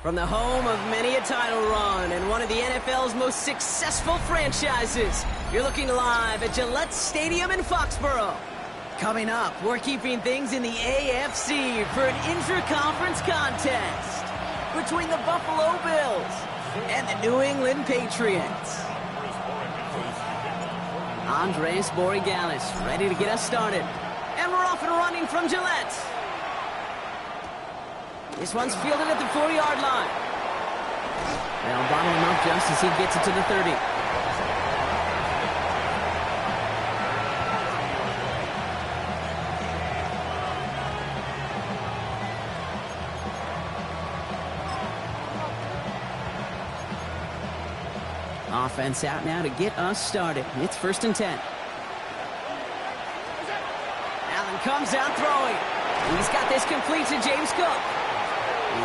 From the home of many a title run and one of the NFL's most successful franchises, you're looking live at Gillette Stadium in Foxborough. Coming up, we're keeping things in the AFC for an intra-conference contest between the Buffalo Bills and the New England Patriots. Andres Borregales ready to get us started. And we're off and running from Gillette. This one's fielded at the 4-yard line. They'll bottle him up just as he gets it to the 30. Offense out now to get us started. It's 1st and 10. Allen comes out throwing. He's got this complete to James Cook.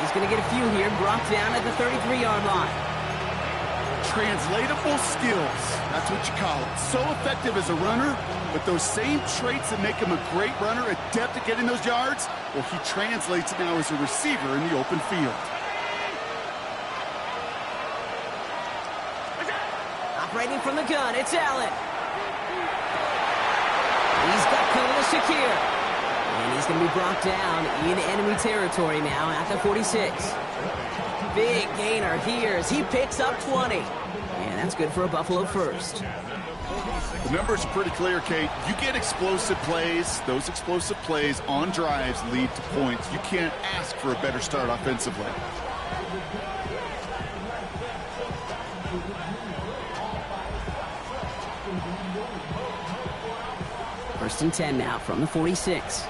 He's going to get a few here, brought down at the 33-yard line. Translatable skills. That's what you call it. So effective as a runner, but those same traits that make him a great runner, adept at getting those yards, well, he translates now as a receiver in the open field. Operating from the gun, it's Allen. He's got Khalil Shakir. And he's going to be brought down in enemy territory now at the 46. Big gainer here as he picks up 20. And that's good for a Buffalo first. The numbers are pretty clear, Kate. You get explosive plays. Those explosive plays on drives lead to points. You can't ask for a better start offensively. First and 10 now from the 46.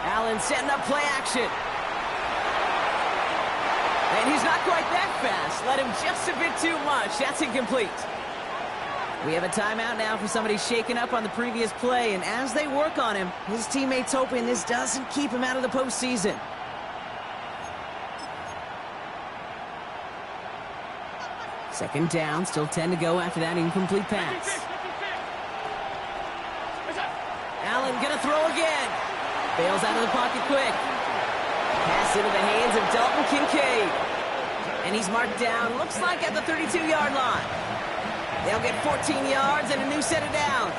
Allen setting up play action. And he's not quite that fast. Let him just a bit too much. That's incomplete. We have a timeout now for somebody shaken up on the previous play, and as they work on him, his teammates hoping this doesn't keep him out of the postseason. Second down, still 10 to go after that incomplete pass. Allen gonna throw again. Bails out of the pocket quick. Pass into the hands of Dalton Kincaid. And he's marked down, looks like at the 32-yard line. They'll get 14 yards and a new set of downs.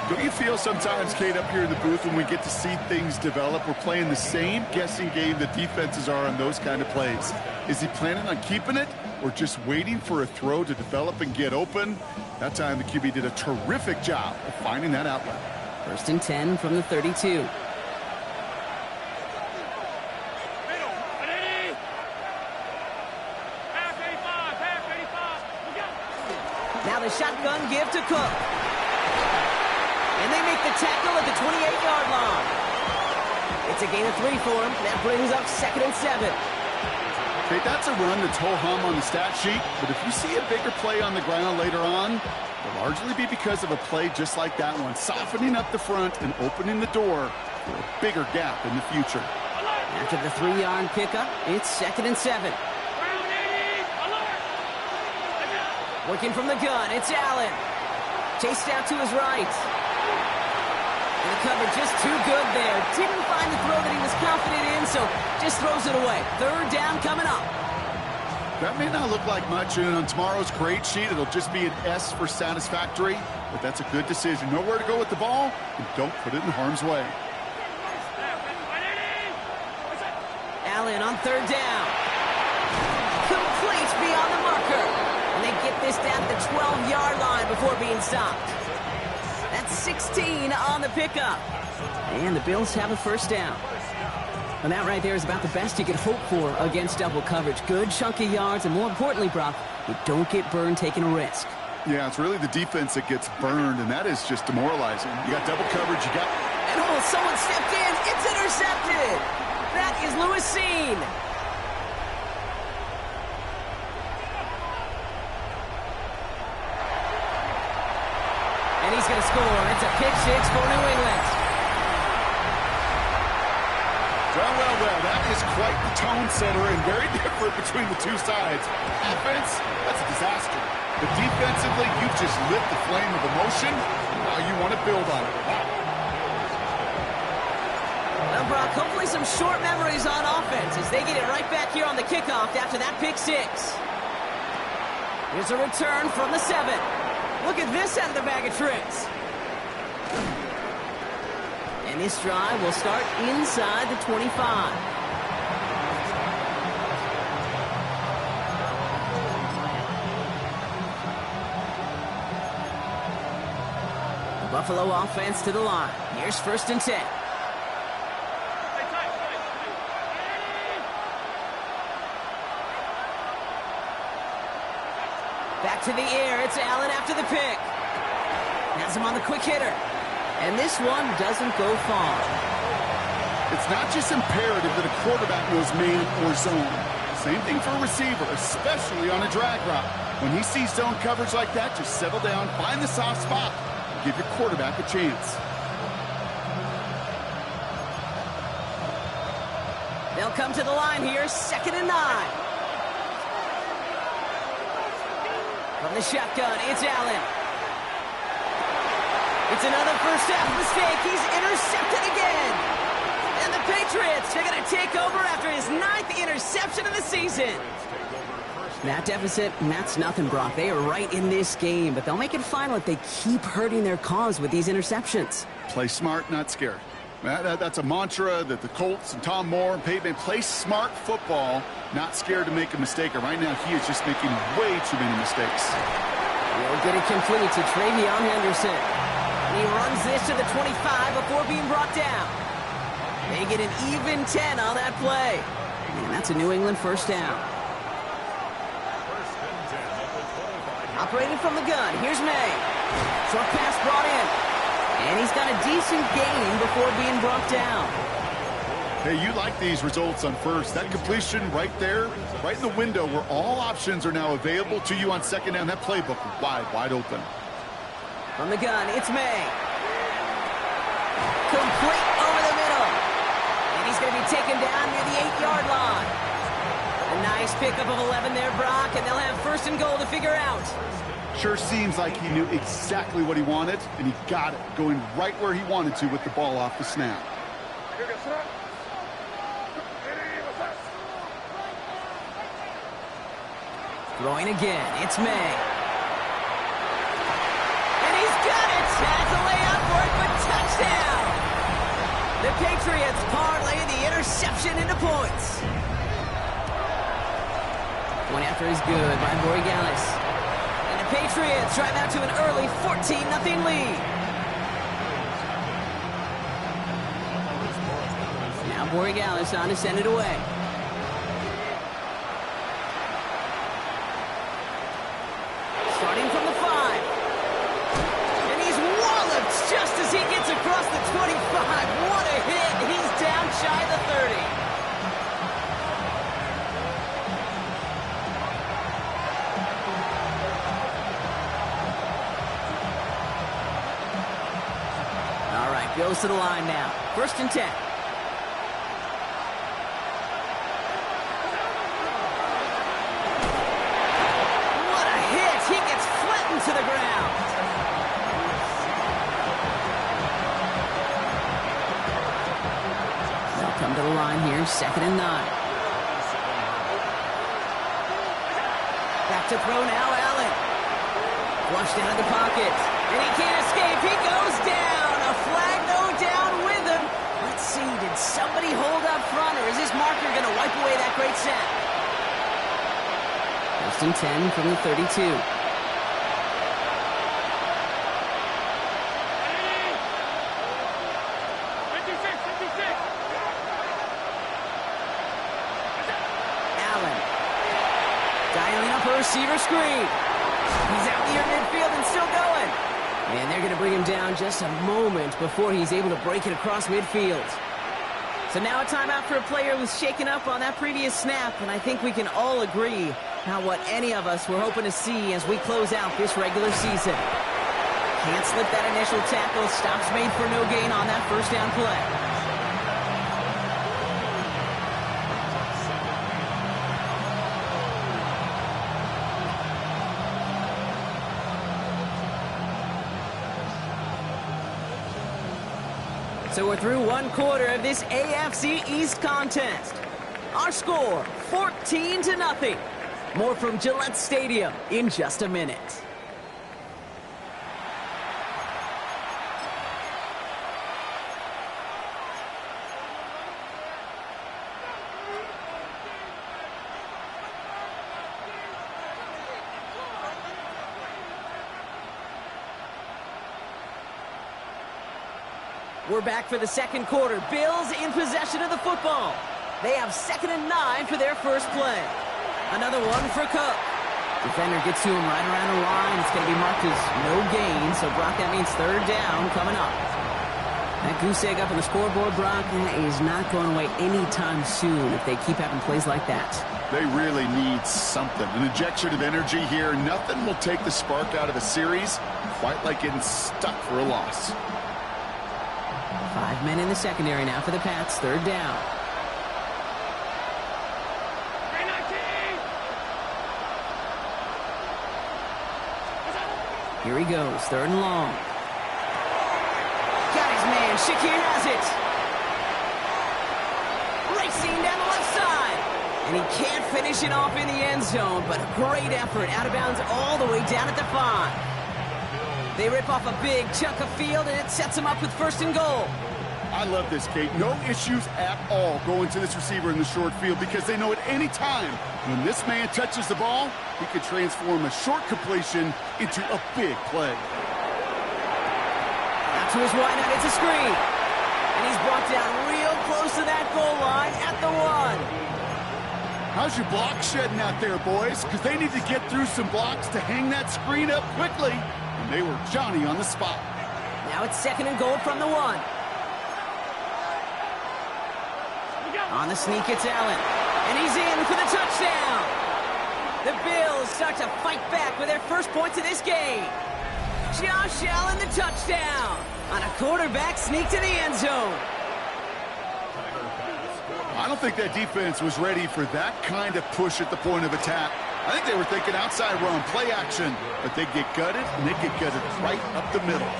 Don't you feel sometimes, Kate, up here in the booth when we get to see things develop, we're playing the same guessing game that defenses are on those kind of plays? Is he planning on keeping it or just waiting for a throw to develop and get open? That time the QB did a terrific job of finding that outlet. First and 10 from the 32. Now the shotgun give to Cook. And they make the tackle at the 28-yard line. It's a gain of 3 for him. That brings up 2nd and 7. Okay, that's a run that's ho-hum on the stat sheet, but if you see a bigger play on the ground later on, it'll largely be because of a play just like that one, softening up the front and opening the door for a bigger gap in the future. After the 3-yard pickup, it's 2nd and 7. Working from the gun, it's Allen. Chased out to his right. And the cover just too good there. Didn't find the throw that he was confident in, so just throws it away. 3rd down coming up. That may not look like much, and on tomorrow's grade sheet, it'll just be an S for satisfactory, but that's a good decision. Know where to go with the ball, and don't put it in harm's way. Allen on 3rd down. Complete beyond the marker. And they get this down to the 12-yard line before being stopped. That's 16 on the pickup. And the Bills have a 1st down. And that right there is about the best you could hope for against double coverage. Good chunky yards, and more importantly, Brock, you don't get burned taking a risk. Yeah, it's really the defense that gets burned, and that is just demoralizing. You got double coverage, you got... And oh, someone stepped in. It's intercepted. That is Lewis Cine. And he's going to score. It's a pick 6 for New England. Well, that is quite the tone setter and very different between the two sides. Offense, that's a disaster. But defensively, you just lit the flame of emotion. Now you want to build on it. Well, Brock, hopefully some short memories on offense as they get it right back here on the kickoff after that pick six. Here's a return from the 7. Look at this out of the bag of tricks. And this drive will start inside the 25. The Buffalo offense to the line. Here's 1st and 10. Back to the air. It's Allen after the pick. Has him on the quick hitter. And this one doesn't go far. It's not just imperative that a quarterback knows man or zone. Same thing for a receiver, especially on a drag route. When he sees zone coverage like that, just settle down, find the soft spot, and give your quarterback a chance. They'll come to the line here, 2nd and 9. From the shotgun, it's Allen. It's another first half mistake. He's intercepted again. And the Patriots are going to take over after his 9th interception of the season. That deficit, that's nothing, Brock. They are right in this game, but they'll make it final if they keep hurting their cause with these interceptions. Play smart, not scared. That's a mantra that the Colts and Tom Moore and Peyton play smart football, not scared to make a mistake. And right now, he is just making way too many mistakes. We'll get it complete to Travion Henderson. He runs this to the 25 before being brought down. They get an even 10 on that play. And that's a New England first down. Operating from the gun, here's May. Short pass brought in. And he's got a decent gain before being brought down. Hey, you like these results on first. That completion right there, right in the window where all options are now available to you on 2nd down. That playbook wide open. From the gun, it's May. Complete over the middle. And he's going to be taken down near the 8-yard line. A nice pickup of 11 there, Brock, and they'll have 1st and goal to figure out. Sure seems like he knew exactly what he wanted, and he got it, going right where he wanted to with the ball off the snap. Throwing again, it's May. Got it! Has a layup for it, but touchdown! The Patriots parlay the interception into points. One after is good by Borregales. And the Patriots drive out to an early 14-0 lead. Now Borregales on to send it away. Starting from the 5. Just as he gets across the 25, what a hit! He's down shy of the 30. All right, goes to the line now. 1st and 10. What a hit! He gets flattened to the ground. Come to the line here, 2nd and 9. Back to throw now, Allen. Flushed out of the pocket. And he can't escape. He goes down. A flag no down with him. Let's see, did somebody hold up front, or is his marker going to wipe away that great sack? 1st and 10 from the 32. Receiver screen. He's out near midfield and still going. And they're going to bring him down just a moment before he's able to break it across midfield. So now a timeout for a player who's shaken up on that previous snap, and I think we can all agree not what any of us were hoping to see as we close out this regular season. Can't slip that initial tackle. Stops made for no gain on that 1st down play. So we're through one quarter of this AFC East contest. Our score, 14-0. More from Gillette Stadium in just a minute. We're back for the second quarter. Bills in possession of the football. They have 2nd and 9 for their first play. Another one for Cook. Defender gets to him right around the line. It's going to be marked as no gain. So, Brock, that means 3rd down coming up. That goose egg up on the scoreboard, Brock, that is not going away anytime soon if they keep having plays like that. They really need something. An injection of energy here. Nothing will take the spark out of a series quite like getting stuck for a loss. 5 men in the secondary now for the Pats. 3rd down. Here he goes. 3rd and long. Got his man. Shakir has it. Racing down the left side. And he can't finish it off in the end zone, but a great effort. Out of bounds all the way down at the 5. They rip off a big chunk of field, and it sets them up with 1st and goal. I love this, Kate. No issues at all going to this receiver in the short field because they know at any time when this man touches the ball, he could transform a short completion into a big play. Out to his wideout, it's a screen. And he's brought down real close to that goal line at the 1. How's your block shedding out there, boys? Because they need to get through some blocks to hang that screen up quickly. And they were Johnny on the spot. Now it's 2nd and goal from the 1. On the sneak, it's Allen. And he's in for the touchdown. The Bills start to fight back with their first points of this game. Josh Allen, the touchdown. On a quarterback sneak to the end zone. I don't think that defense was ready for that kind of push at the point of attack. I think they were thinking outside run, play action, but they get gutted, and they get gutted right up the middle.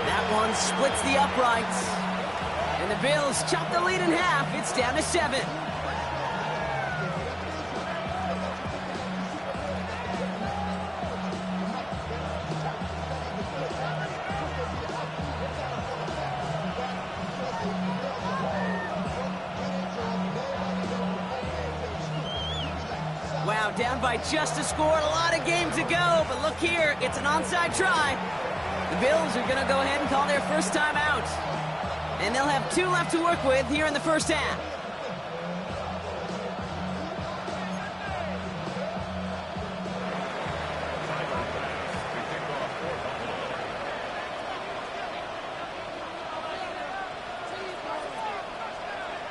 That one splits the uprights. And the Bills chop the lead in half. It's down to 7. Wow, down by just a score. A lot of game to go. But look here, it's an onside try. The Bills are going to go ahead and call their first time out. And they'll have 2 left to work with here in the first half.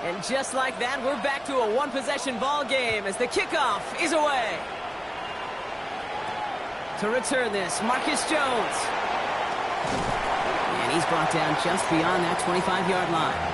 And just like that, we're back to a one-possession ball game as the kickoff is away. To return this, Marcus Jones. And he's brought down just beyond that 25-yard line.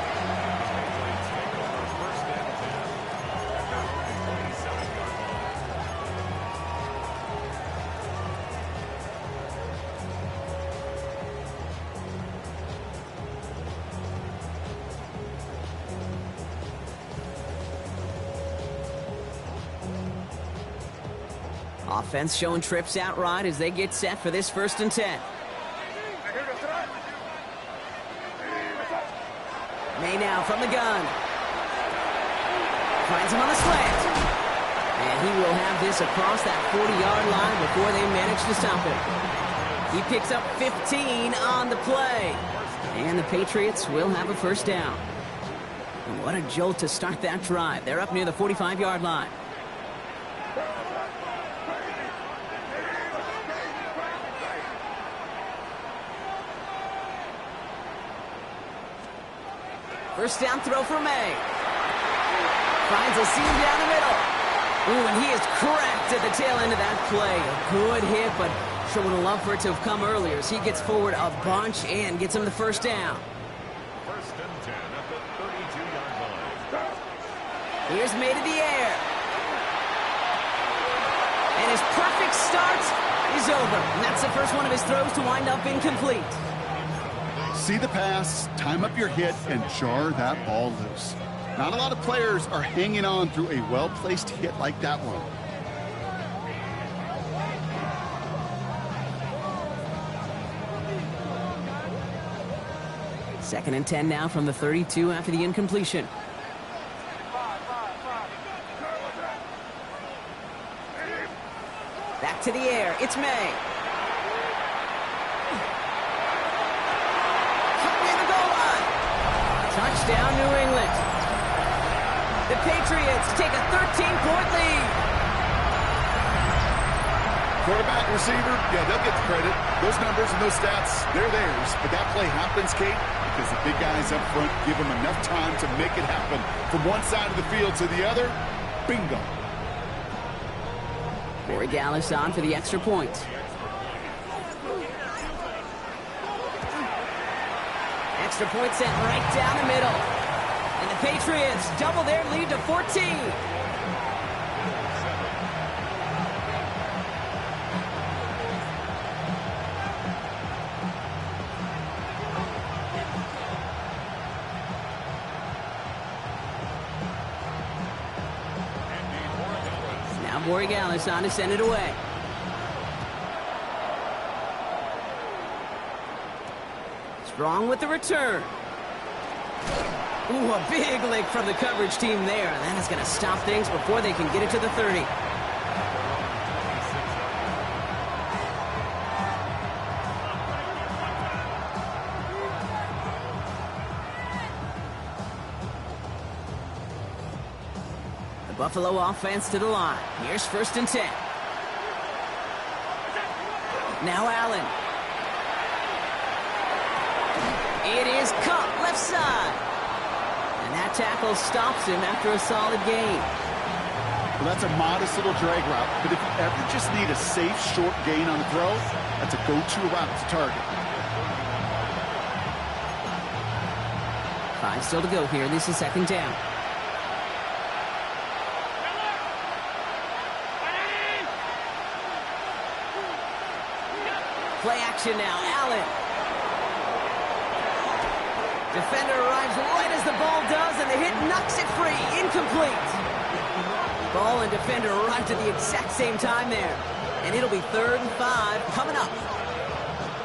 Offense showing trips out right as they get set for this 1st and 10. May now from the gun. Finds him on the slant. And he will have this across that 40-yard line before they manage to stop him. He picks up 15 on the play. And the Patriots will have a 1st down. And what a jolt to start that drive. They're up near the 45-yard line. First down throw for May. Finds a seam down the middle. Ooh, and he is cracked at the tail end of that play. A good hit, but sure would have loved for it to have come earlier as he gets forward a bunch and gets him the 1st down. 1st and 10 at the 32-yard line. Here's May to the air. And his perfect start is over. And that's the first one of his throws to wind up incomplete. See the pass, time up your hit, and jar that ball loose. Not a lot of players are hanging on through a well-placed hit like that one. Second and 10 now from the 32 after the incompletion. Back to the air. It's May. Near the goal line. Touchdown, New England. The Patriots take a 13-point lead. Quarterback, receiver, yeah, they'll get the credit. Those numbers and those stats, they're theirs. But that play happens, Kate, because the big guys up front give them enough time to make it happen. From one side of the field to the other, bingo. Corey Gallis on for the extra point. Extra point sent right down the middle. And the Patriots double their lead to 14. Corey Gallis on to send it away. Strong with the return. Ooh, a big lick from the coverage team there. That is going to stop things before they can get it to the 30. Buffalo offense to the line. Here's first and 10. Now Allen. It is Kupp, left side. And that tackle stops him after a solid gain. Well, that's a modest little drag route, but if you ever just need a safe, short gain on the throw, that's a go-to route to target. 5 still to go here. This is second down. Play action now, Allen. Defender arrives right as the ball does, and the hit knocks it free. Incomplete. Ball and defender arrived at the exact same time there. And it'll be 3rd and 5 coming up.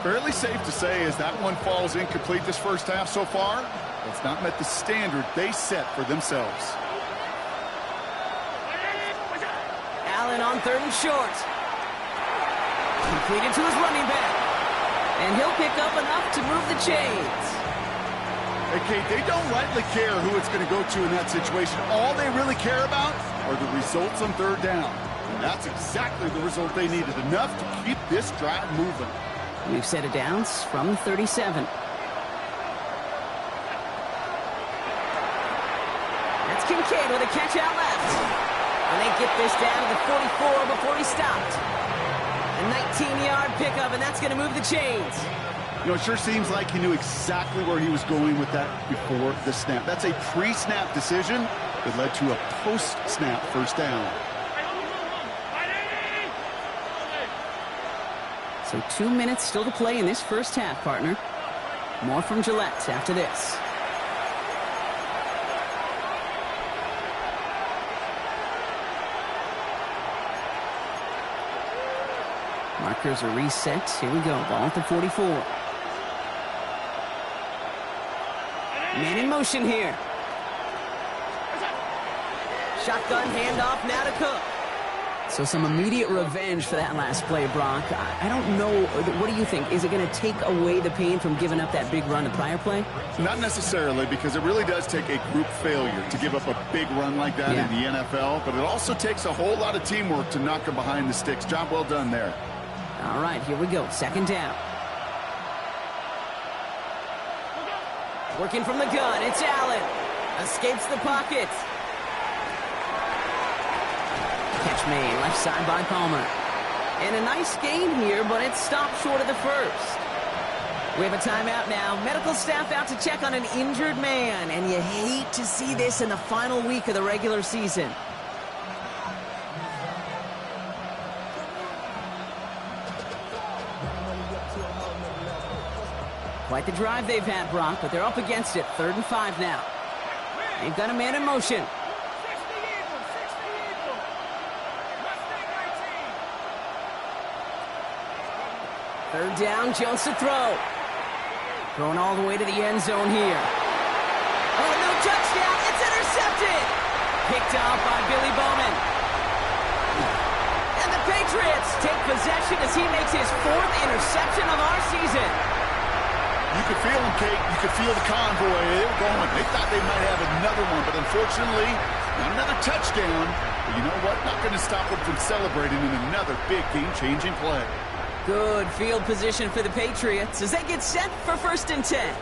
Fairly safe to say as that one falls incomplete this first half so far, it's not met the standard they set for themselves. Allen on 3rd and short. Completed to his running back. And he'll pick up enough to move the chains. Hey, Kate, they don't rightly care who it's going to go to in that situation. All they really care about are the results on 3rd down. And that's exactly the result they needed. Enough to keep this drive moving. We've set it down from 37. That's Kincaid with a catch out left. And they get this down to the 44 before he stopped. A 19-yard pickup, and that's going to move the chains. You know, it sure seems like he knew exactly where he was going with that before the snap. That's a pre-snap decision that led to a post-snap first down. So 2 minutes still to play in this first half, partner. More from Gillette after this. Markers are reset. Here we go. Ball at the 44. Man in motion here. Shotgun handoff now to Cook. So some immediate revenge for that last play, Brock. I don't know. What do you think? Is it going to take away the pain from giving up that big run the prior play? Not necessarily, because it really does take a group failure to give up a big run like that in the NFL. But it also takes a whole lot of teamwork to knock them behind the sticks. Job well done there. All right, here we go. Second down. Working from the gun. It's Allen. Escapes the pocket. Catch made. Left side by Palmer. And a nice gain here, but it stopped short of the first. We have a timeout now. Medical staff out to check on an injured man. And you hate to see this in the final week of the regular season. Quite the drive they've had, Brock, but they're up against it. 3rd and 5 now. They've got a man in motion. Third down, Jones to throw. Throwing all the way to the end zone here. Oh, no touchdown. It's intercepted. Picked up by Billy Bowman. And the Patriots take possession as he makes his 4th interception of our season. You could feel them, Kate. You could feel the convoy. They were going. They thought they might have another one, but unfortunately, not another touchdown. But you know what? Not going to stop them from celebrating in another big game-changing play. Good field position for the Patriots as they get set for 1st and 10.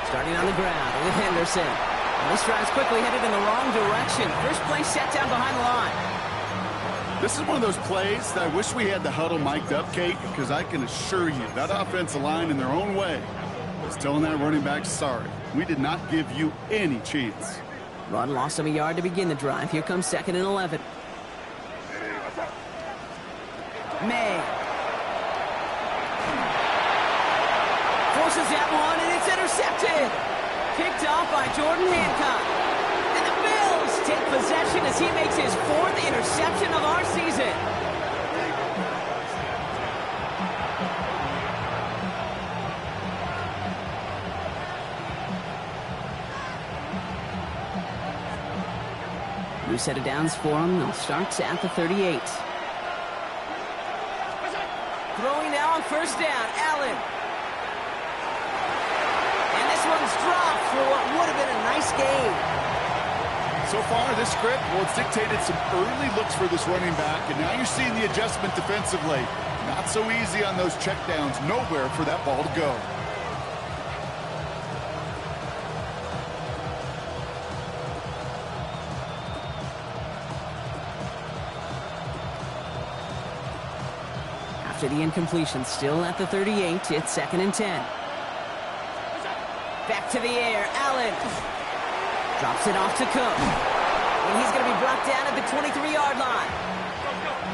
Starting on the ground with Henderson. And this drive's quickly headed in the wrong direction. First play set down behind the line. This is one of those plays that I wish we had the huddle mic'd up, Kate, because I can assure you that offensive line in their own way is telling that running back, sorry, we did not give you any chance. Run lost him a yard to begin the drive. Here comes 2nd and 11. May. Forces that one, and it's intercepted. Picked off by Jordan Hancock. And the Bills take possession as he makes his 4th interception of our season. New set of downs for him. They'll start at the 38. Throwing now on 1st down, Allen. And this one's dropped for what would have been a nice game. So far, this script, well, it's dictated some early looks for this running back, and now you're seeing the adjustment defensively. Not so easy on those checkdowns. Nowhere for that ball to go. After the incompletion, still at the 38, it's 2nd and 10. Back to the air, Allen. Drops it off to Cook. And he's going to be brought down at the 23-yard line.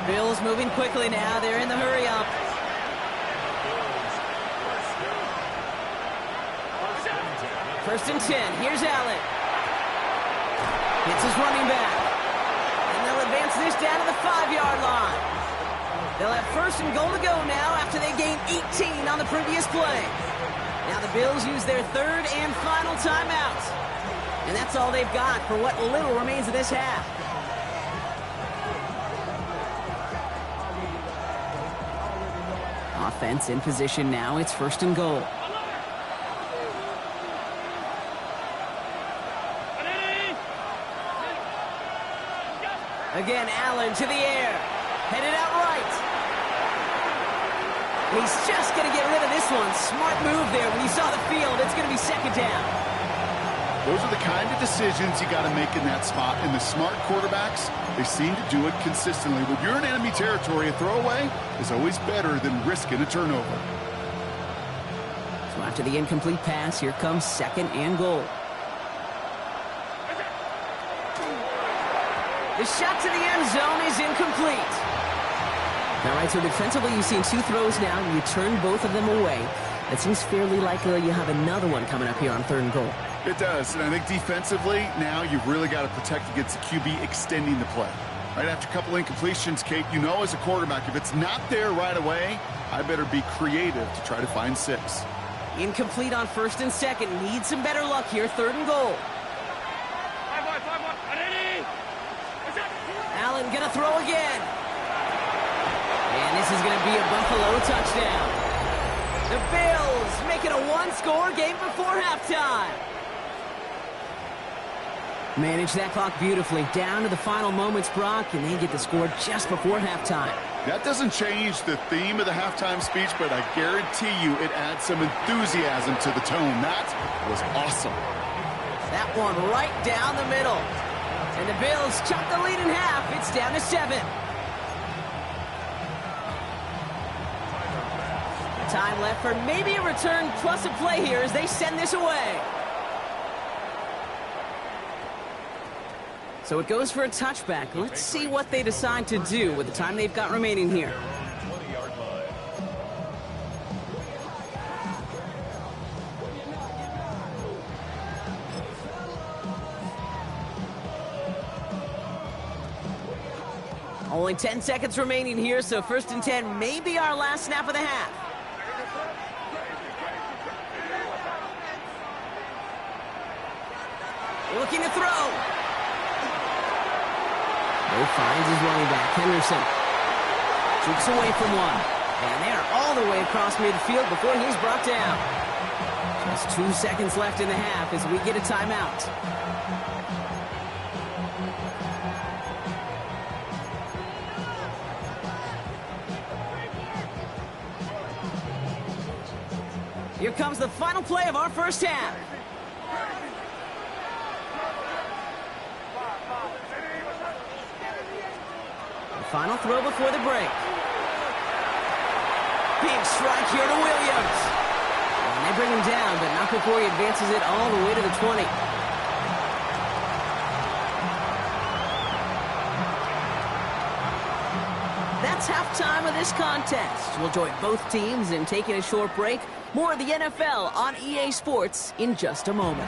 Bills moving quickly now. They're in the hurry-up. First and 10. Here's Allen. Hits his running back. And they'll advance this down to the 5-yard line. They'll have 1st and goal to go now after they gained 18 on the previous play. Now the Bills use their 3rd and final timeout. And that's all they've got for what little remains of this half. Offense in position now. It's 1st and goal. Again, Allen to the air. Headed out right. And he's just going to get rid of this one. Smart move there when he saw the field. It's going to be 2nd down. Those are the kind of decisions you got to make in that spot. And the smart quarterbacks, they seem to do it consistently. When you're in enemy territory, a throwaway is always better than risking a turnover. So after the incomplete pass, here comes 2nd and goal. The shot to the end zone is incomplete. All right, so defensively, you've seen 2 throws now, and you turn both of them away. It seems fairly likely you have another one coming up here on 3rd and goal. It does, and I think defensively, now you've really got to protect against the QB extending the play. Right after a couple incompletions, Kate, you know as a quarterback, if it's not there right away, I better be creative to try to find 6. Incomplete on 1st and 2nd. Need some better luck here, 3rd and goal. Allen gonna throw again. And this is gonna be a Buffalo touchdown. The Bills make it a 1-score game before halftime. Manage that clock beautifully. Down to the final moments, Brock, and they get the score just before halftime. That doesn't change the theme of the halftime speech, but I guarantee you it adds some enthusiasm to the tone. That was awesome. That one right down the middle. And the Bills chop the lead in half. It's down to 7. Time left for maybe a return plus a play here as they send this away. So it goes for a touchback. Let's see what they decide to do with the time they've got remaining here. Only 10 seconds remaining here, so 1st and 10 may be our last snap of the half. Looking to throw. Mo finds his running back, Henderson. Jukes away from one. And they're all the way across midfield before he's brought down. Just 2 seconds left in the half as we get a timeout. Here comes the final play of our first half. The final throw before the break. Big strike here to Williams. And they bring him down, but not before he advances it all the way to the 20. That's halftime of this contest. We'll join both teams in taking a short break. More of the NFL on EA Sports in just a moment.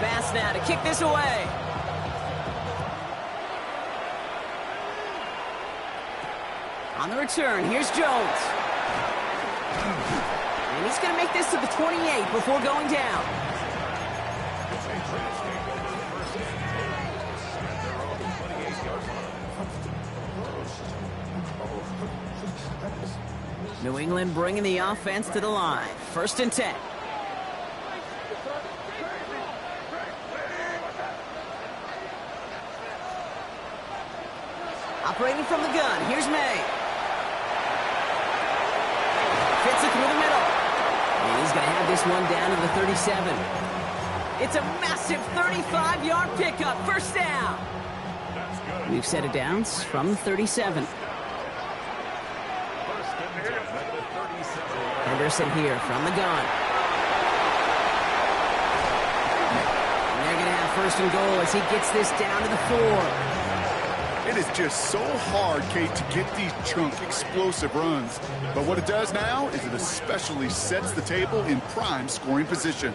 Fast now to kick this away. On the return, here's Jones. And he's going to make this to the 28 before going down. New England bringing the offense to the line. 1st and 10. Operating from the gun, here's May. Fits it through the middle. And he's going to have this one down to the 37. It's a massive 35-yard pickup. 1st down. We've set it down from 37. Henderson here from the gun. And they're going to have 1st and goal as he gets this down to the 4. It is just so hard, Kate, to get these chunk, explosive runs. But what it does now is it especially sets the table in prime scoring position.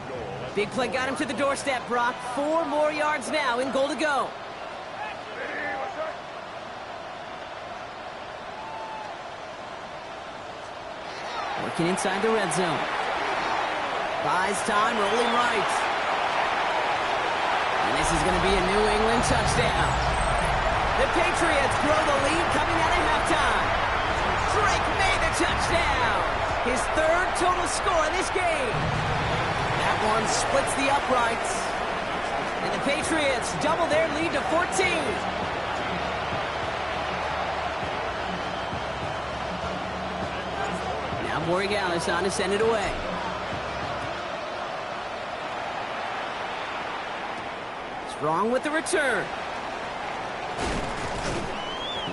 Big play got him to the doorstep, Brock. 4 more yards now in goal to go. Working inside the red zone. Buys time, rolling right. And this is going to be a New England touchdown. The Patriots grow the lead coming out of halftime. Drake made the touchdown. His 3rd total score in this game. That one splits the uprights. And the Patriots double their lead to 14. Now Borregales on to send it away. Strong with the return.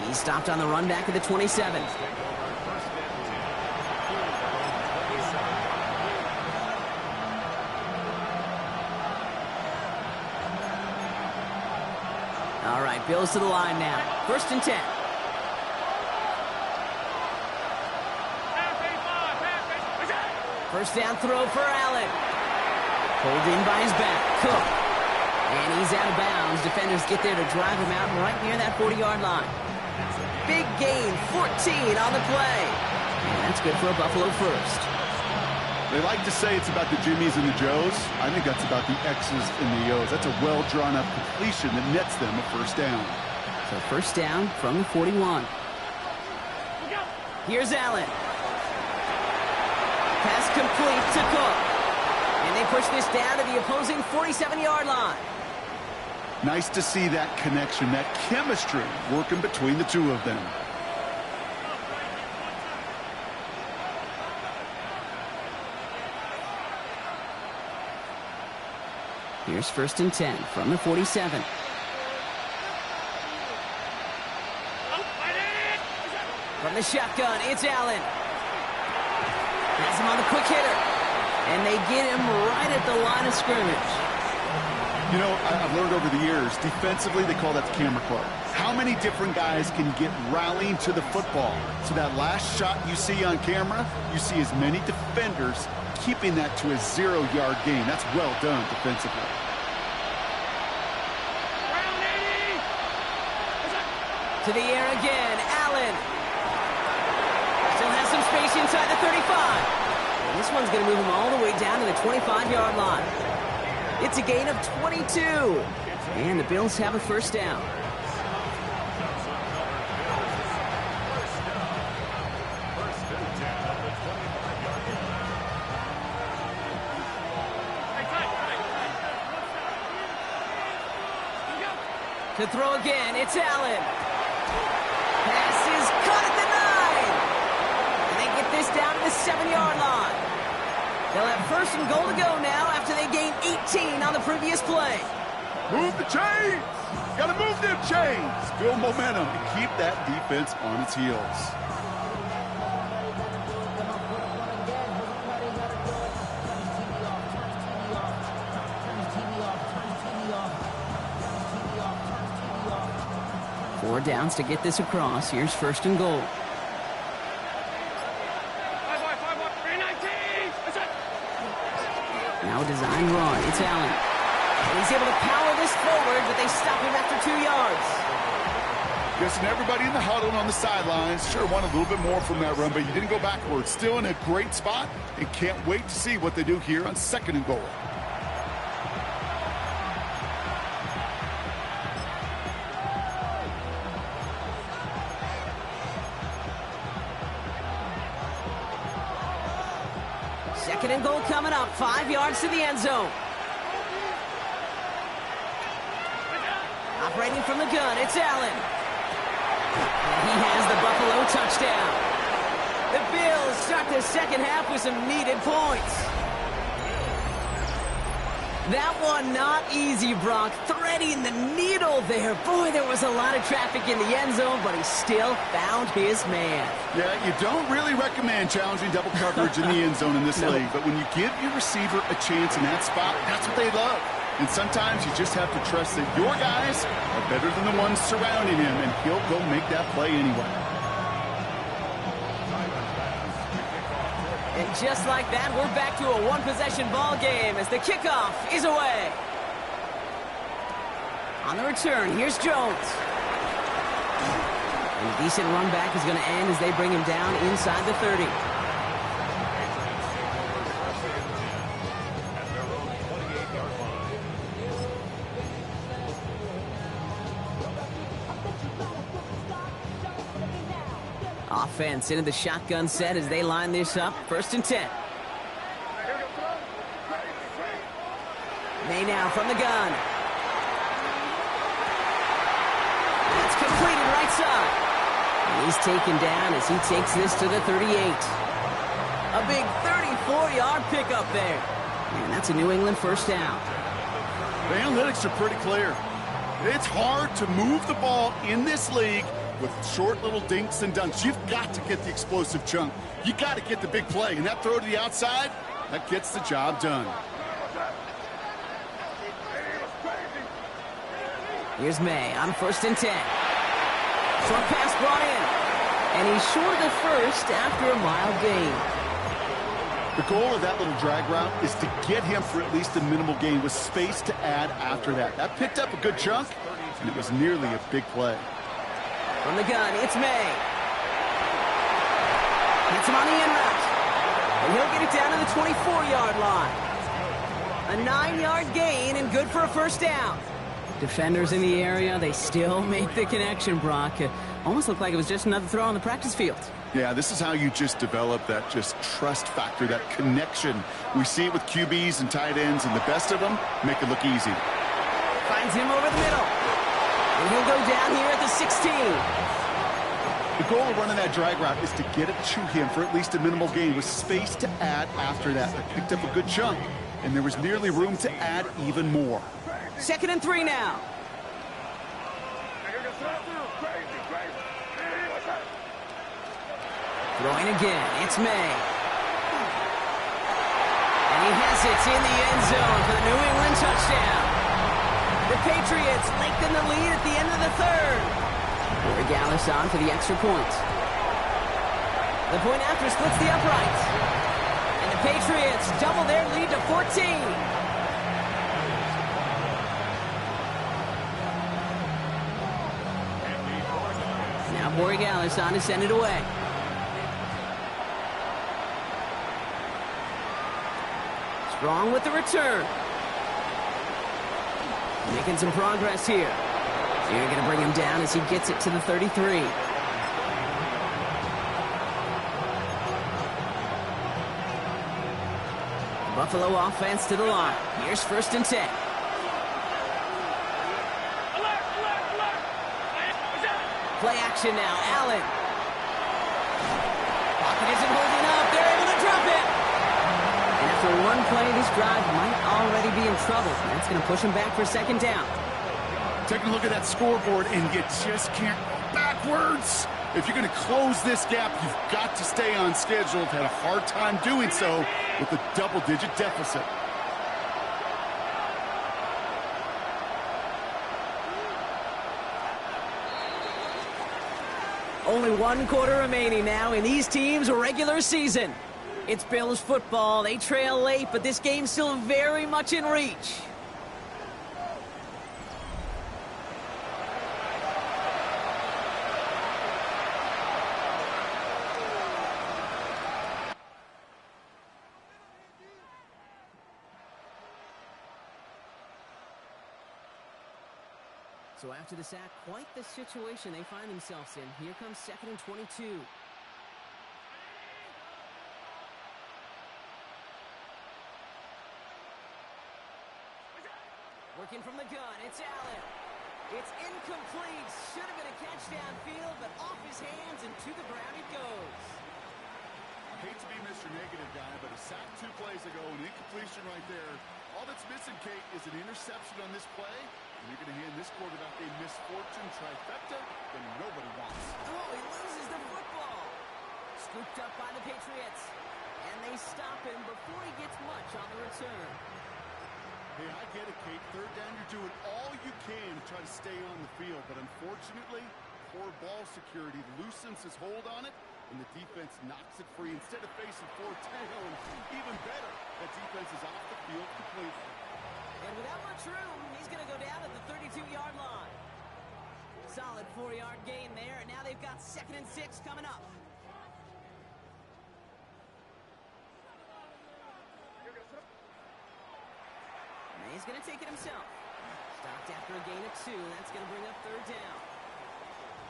He stopped on the run back at the 27. All right, Bills to the line now. 1st and 10. First down throw for Allen. Pulled in by his back. Cook. And he's out of bounds. Defenders get there to drive him out right near that 40-yard line. Big gain, 14 on the play. And that's good for a Buffalo 1st. They like to say it's about the Jimmies and the Joes. I think that's about the X's and the O's. That's a well-drawn-up completion that nets them a 1st down. So 1st down from the 41. Here's Allen. Pass complete to Cook. And they push this down to the opposing 47-yard line. Nice to see that connection, that chemistry working between the two of them. Here's 1st and 10 from the 47. From the shotgun, it's Allen. Has him on the quick hitter. And they get him right at the line of scrimmage. You know, I've learned over the years, defensively, they call that the camera club. How many different guys can get rallying to the football? So that last shot you see on camera, you see as many defenders keeping that to a 0-yard gain. That's well done defensively. To the air again, Allen. Still has some space inside the 35. And this one's going to move him all the way down to the 25-yard line. It's a gain of 22. And the Bills have a first down. To throw again, it's Allen. Pass is caught at the 9. And they get this down to the 7-yard line. They'll have first and goal to go now after they gained 18 on the previous play. Move the chains! Gotta move them chains! Build momentum and keep that defense on its heels. Four downs to get this across. Here's first and goal. Now a design run. It's Allen. And he's able to power this forward, but they stop him after 2 yards. Guessing everybody in the huddle and on the sidelines sure want a little bit more from that run, but you didn't go backwards. Still in a great spot and can't wait to see what they do here on second and goal. Second and goal coming up. 5 yards to the end zone. Operating from the gun, it's Allen. And he has the Buffalo touchdown. The Bills start the second half with some needed points. That one not easy, Brock. Threading the needle there. Boy, there was a lot of traffic in the end zone, but he still found his man. Yeah, you don't really recommend challenging double coverage in the end zone in this league, but when you give your receiver a chance in that spot, that's what they love. And sometimes you just have to trust that your guys are better than the ones surrounding him, and he'll go make that play anyway. And just like that, we're back to a one-possession ball game as the kickoff is away. On the return, here's Jones. And a decent run back is going to end as they bring him down inside the 30. Offense into the shotgun set as they line this up. First and 10. May now from the gun. It's completed right side. And he's taken down as he takes this to the 38. A big 34-yard pickup there. And that's a New England first down. The analytics are pretty clear. It's hard to move the ball in this league with short little dinks and dunks. You've got to get the explosive chunk. You got to get the big play. And that throw to the outside, that gets the job done. Here's May on first and 10. Short pass brought in. And he's short of the first after a mild gain. The goal of that little drag route is to get him for at least a minimal gain with space to add after that. That picked up a good chunk, and it was nearly a big play. From the gun, it's May. Hits him on the in route. And he'll get it down to the 24-yard line. A 9-yard gain and good for a first down. Defenders in the area, they still make the connection, Brock. Almost looked like it was just another throw on the practice field. Yeah, this is how you just develop that just trust factor, that connection. We see it with QBs and tight ends, and the best of them make it look easy. Finds him over the middle. And he'll go down here at the 16. The goal of running that drag route is to get it to him for at least a minimal gain with space to add after that. They picked up a good chunk, and there was nearly room to add even more. Second and 3 now. Throwing again, it's May. And he has it in the end zone for the New England touchdown. The Patriots lengthen the lead at the end of the third. Corey Gallis on for the extra point. The point after splits the uprights. And the Patriots double their lead to 14. Now Borregales on to send it away. Strong with the return. Making some progress here. They're going to bring him down as he gets it to the 33. Buffalo offense to the line. Here's 1st and 10. Play action now. Allen. Pocket isn't holding up. They're able to drop it. And after one play, this drive might already be in trouble. That's going to push him back for 2nd down. Taking a look at that scoreboard, and you just can't go backwards. If you're going to close this gap, you've got to stay on schedule. Had a hard time doing so with a double-digit deficit. Only 1 quarter remaining now in these teams' regular season. It's Bills football. They trail late, but this game's still very much in reach. So after the sack, quite the situation they find themselves in. Here comes 2nd and 22. Working from the gun, it's Allen. It's incomplete. Should have been a catch downfield, but off his hands and to the ground it goes. Hate to be Mr. Negative guy, but a sack 2 plays ago, an incompletion right there. All that's missing, Kate, is an interception on this play. And you're going to hand this quarterback a misfortune trifecta that nobody wants. Oh, he loses the football. Scooped up by the Patriots. And they stop him before he gets much on the return. Hey, I get it, Kate. 3rd down, you're doing all you can to try to stay on the field. But unfortunately, poor ball security loosens his hold on it, and the defense knocks it free instead of facing 4th down. Even better, that defense is off the field completely. And without much room, he's going to go down at the 32-yard line. Solid 4-yard gain there, and now they've got 2nd and 6 coming up. And he's going to take it himself. Stopped after a gain of 2. That's going to bring up 3rd down.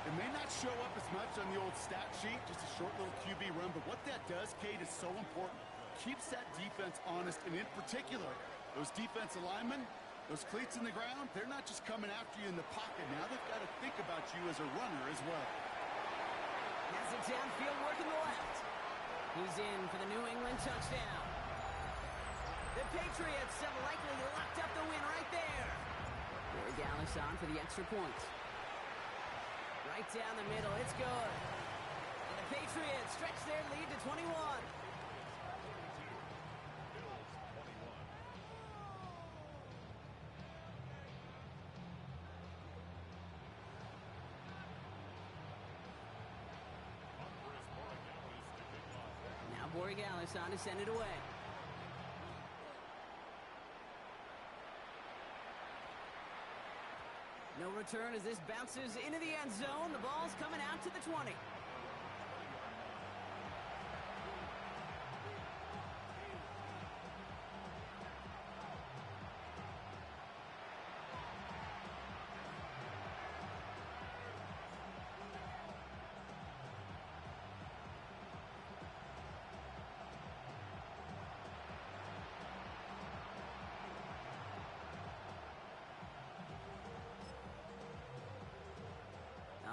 It may not show up as much on the old stat sheet, just a short little QB run, but what that does, Kate, is so important. Keeps that defense honest, and in particular, those defensive linemen, those cleats in the ground, they're not just coming after you in the pocket. Now they've got to think about you as a runner as well. Has it downfield, working the left. He's in for the New England touchdown. The Patriots have likely locked up the win right there. Borregales on for the extra point. Right down the middle, it's good. And the Patriots stretch their lead to 21. Now Borregales on to send it away. No return as this bounces into the end zone. The ball's coming out to the 20.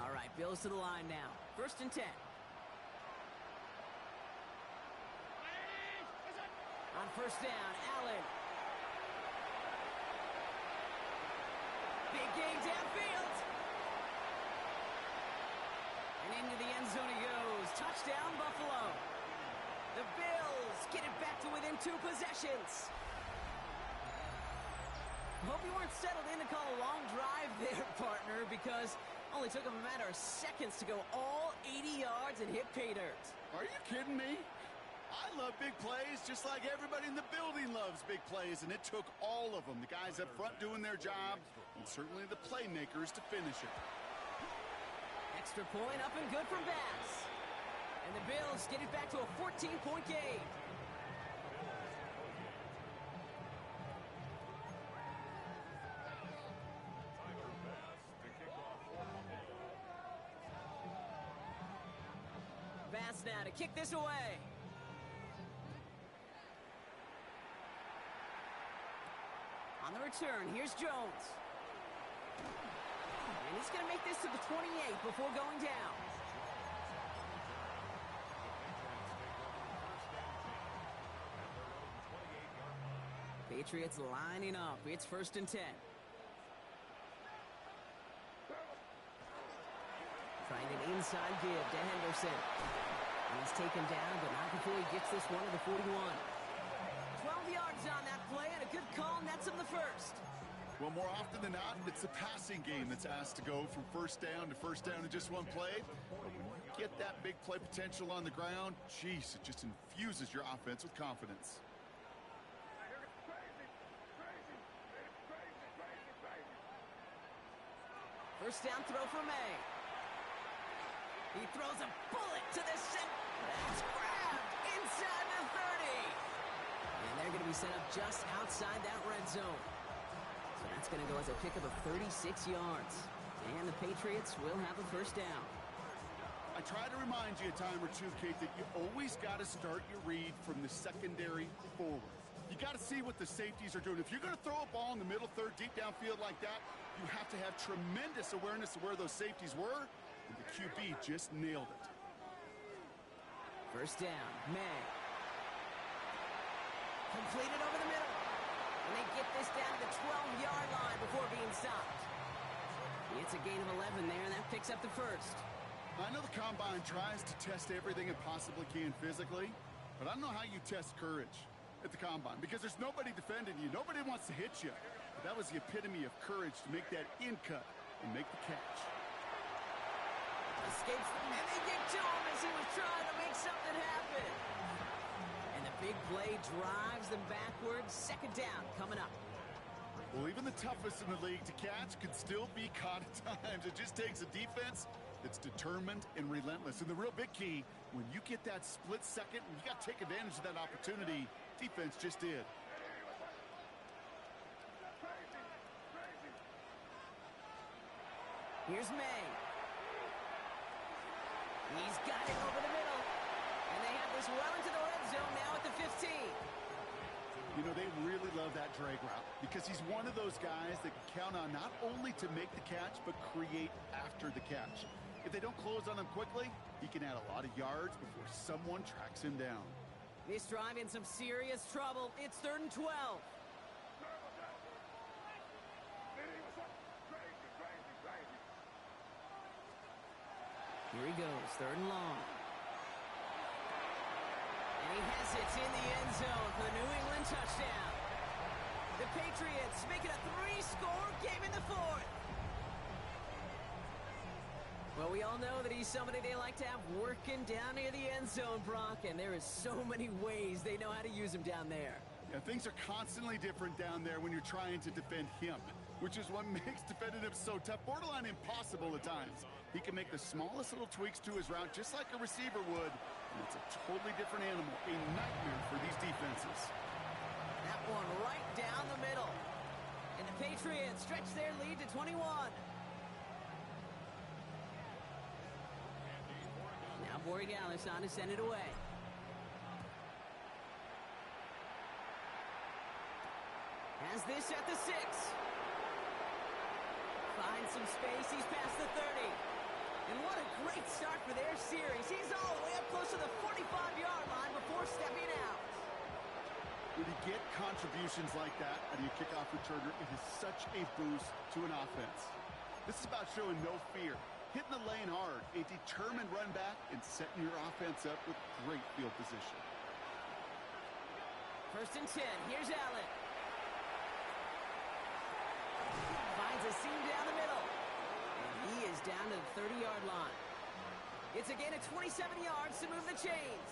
All right, Bills to the line now. 1st and 10. On 1st down, Allen. Big gain downfield. And into the end zone he goes. Touchdown, Buffalo. The Bills get it back to within 2 possessions. Hope you weren't settled in to call a long drive there, partner, because only took them a matter of seconds to go all 80 yards and hit pay dirt. Are you kidding me? I love big plays just like everybody in the building loves big plays, and it took all of them, the guys up front doing their job, and certainly the playmakers to finish it. Extra point up and good from Bass. And the Bills get it back to a 14-point game. Tyler Bass to kick off for Buffalo. Bass now to kick this away. On the return, here's Jones. And he's going to make this to the 28 before going down. Patriots lining up. It's 1st and 10. Trying an inside give to Henderson. And he's taken down, but not before he gets this one to the 41. 12 yards on that play, and a good call nets him the first. Well, more often than not, it's the passing game that's asked to go from first down in just one play. But when you get that big play potential on the ground, geez, it just infuses your offense with confidence. First down throw for May. He throws a bullet to the center. That's grabbed inside the 30. And they're going to be set up just outside that red zone. So that's going to go as a pickup of 36 yards. And the Patriots will have a first down. I try to remind you a time or two, Kate, that you always got to start your read from the secondary forward. You got to see what the safeties are doing. If you're going to throw a ball in the middle third, deep downfield like that, you have to have tremendous awareness of where those safeties were, and the QB just nailed it. First down, May. Completed over the middle. And they get this down to the 12-yard line before being stopped. It's a gain of 11 there, and that picks up the first. I know the Combine tries to test everything it possibly can physically, but I don't know how you test courage at the Combine, because there's nobody defending you. Nobody wants to hit you. But that was the epitome of courage to make that in cut and make the catch. Escapes, and they get to him as he was trying to make something happen. And the big play drives them backwards. Second down coming up. Well, even the toughest in the league to catch could still be caught at times. It just takes a defense that's determined and relentless. And the real big key, when you get that split second, you got to take advantage of that opportunity. Defense just did. Here's May. He's got it over the middle. And they have this well into the red zone now at the 15. You know, they really love that drag route because he's one of those guys that can count on not only to make the catch, but create after the catch. If they don't close on him quickly, he can add a lot of yards before someone tracks him down. This drive in some serious trouble. It's 3rd and 12. Here he goes, 3rd and long. And he has it in the end zone for the New England touchdown. The Patriots make it a 3-score game in the 4th. Well, we all know that he's somebody they like to have working down near the end zone, Brock, and there is so many ways they know how to use him down there. Yeah, things are constantly different down there when you're trying to defend him, which is what makes defending him so tough, borderline impossible at times. He can make the smallest little tweaks to his route just like a receiver would, and it's a totally different animal, a nightmare for these defenses. That one right down the middle. And the Patriots stretch their lead to 21. Now Borregales on to send it away. Has this at the 6. Finds some space. He's past the 30. And what a great start for their series. He's all the way up close to the 45-yard line before stepping out. When you get contributions like that out of your kickoff returner, it is such a boost to an offense. This is about showing no fear, hitting the lane hard, a determined run back, and setting your offense up with great field position. 1st and 10. Here's Allen. Finds a seam down the middle. And he is down to the 30-yard line. It's a gain of 27 yards to move the chains.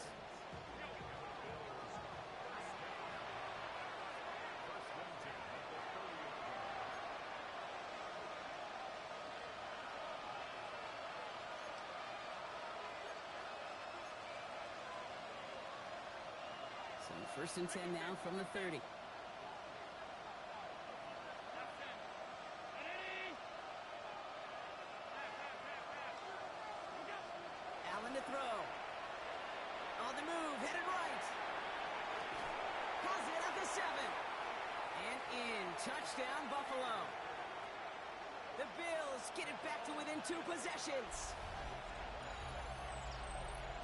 First and 10 now from the 30. Allen to throw. On the move, headed right. Has it at the 7. And in. Touchdown, Buffalo. The Bills get it back to within 2 possessions.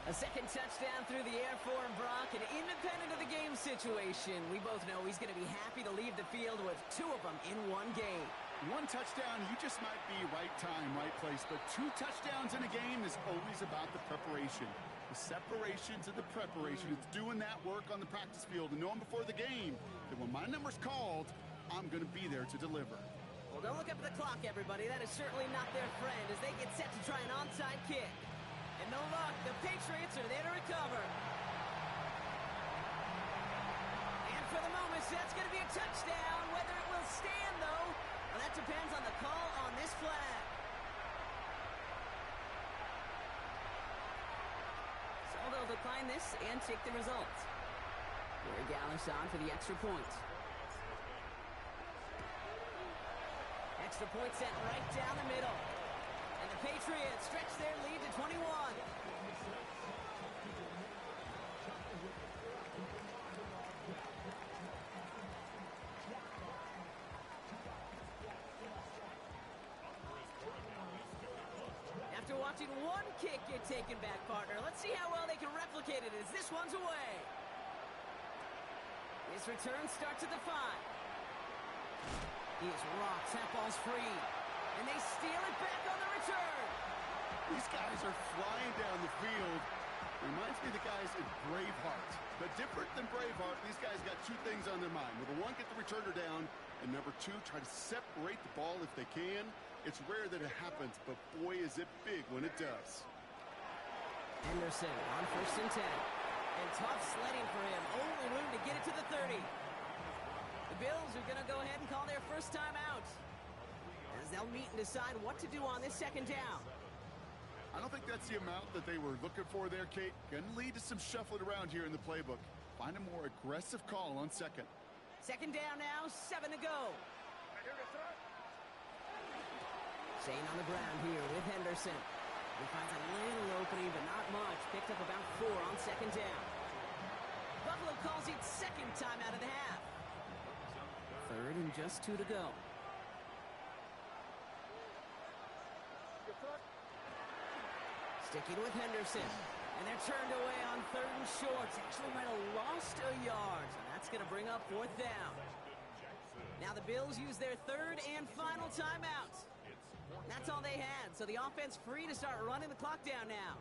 A second touchdown through the air for him, Brock, and independent of the game situation, we both know he's going to be happy to leave the field with 2 of them in one game. One touchdown, you just might be right time, right place, but 2 touchdowns in a game is always about the preparation. The separation to the preparation. It's doing that work on the practice field and knowing before the game that when my number's called, I'm going to be there to deliver. Well, don't look up at the clock, everybody. That is certainly not their friend as they get set to try an onside kick. And no luck, the Patriots are there to recover. And for the moment, that's going to be a touchdown. Whether it will stand, though, well, that depends on the call on this flag. So they'll decline this and take the result. Gary Gallis on for the extra point. Extra point set right down the middle. And the Patriots stretch their lead to 21. After watching one kick get taken back, partner, let's see how well they can replicate it as this one's away. This return starts at the 5. He is rocked. That ball's free. And they steal it back on the return. These guys are flying down the field. Reminds me of the guys in Braveheart. But different than Braveheart, these guys got 2 things on their mind. Number 1, get the returner down. And number 2, try to separate the ball if they can. It's rare that it happens, but boy, is it big when it does. Henderson on first and 10. And tough sledding for him. Only room to get it to the 30. The Bills are going to go ahead and call their first time out, as they'll meet and decide what to do on this second down. I don't think that's the amount that they were looking for there, Kate. Going to lead to some shuffling around here in the playbook. Find a more aggressive call on second. Second down now, 7 to go. Staying on the ground here with Henderson. He finds a little opening, but not much. Picked up about 4 on second down. Buffalo calls it second time out of the half. Third and just 2 to go. Sticking with Henderson. And they're turned away on 3rd and short. Actually might have lost a yard. And that's going to bring up 4th down. Now the Bills use their 3rd and final timeout. That's all they had. So the offense free to start running the clock down now.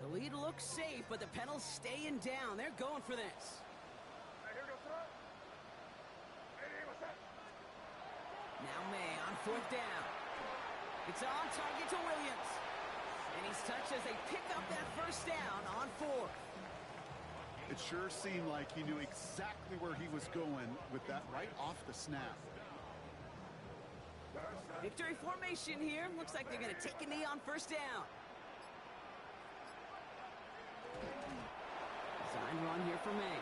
The lead looks safe, but the Penals staying down. They're going for this. Now May on 4th down. It's on target to Williams. And he's touched as they pick up that first down on 4th. It sure seemed like he knew exactly where he was going with that right off the snap. Victory formation here. Looks like they're going to take a knee on first down. Design run here for May.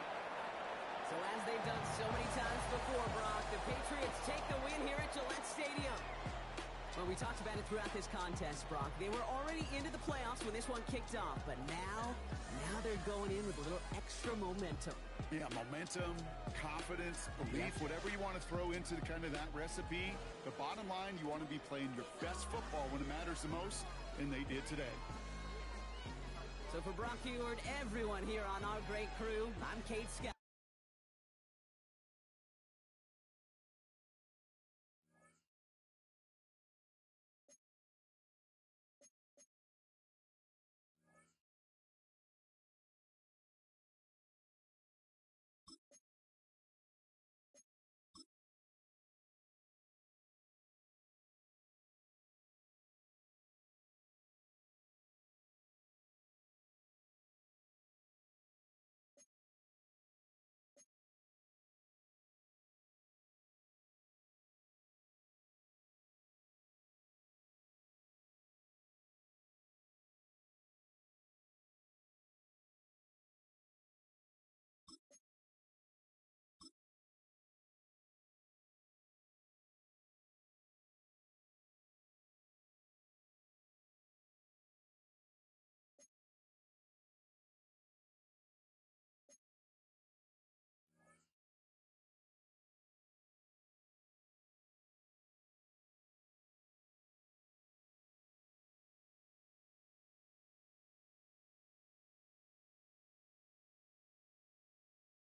So as they've done so many times before, Brock, the Patriots take the win here at Gillette Stadium. Well, we talked about it throughout this contest, Brock. They were already into the playoffs when this one kicked off, but now they're going in with a little extra momentum. Yeah, momentum, confidence, belief, whatever you want to throw into kind of that recipe. The bottom line, you want to be playing your best football when it matters the most, and they did today. So for Brock Huard, everyone here on our great crew, I'm Kate Scott.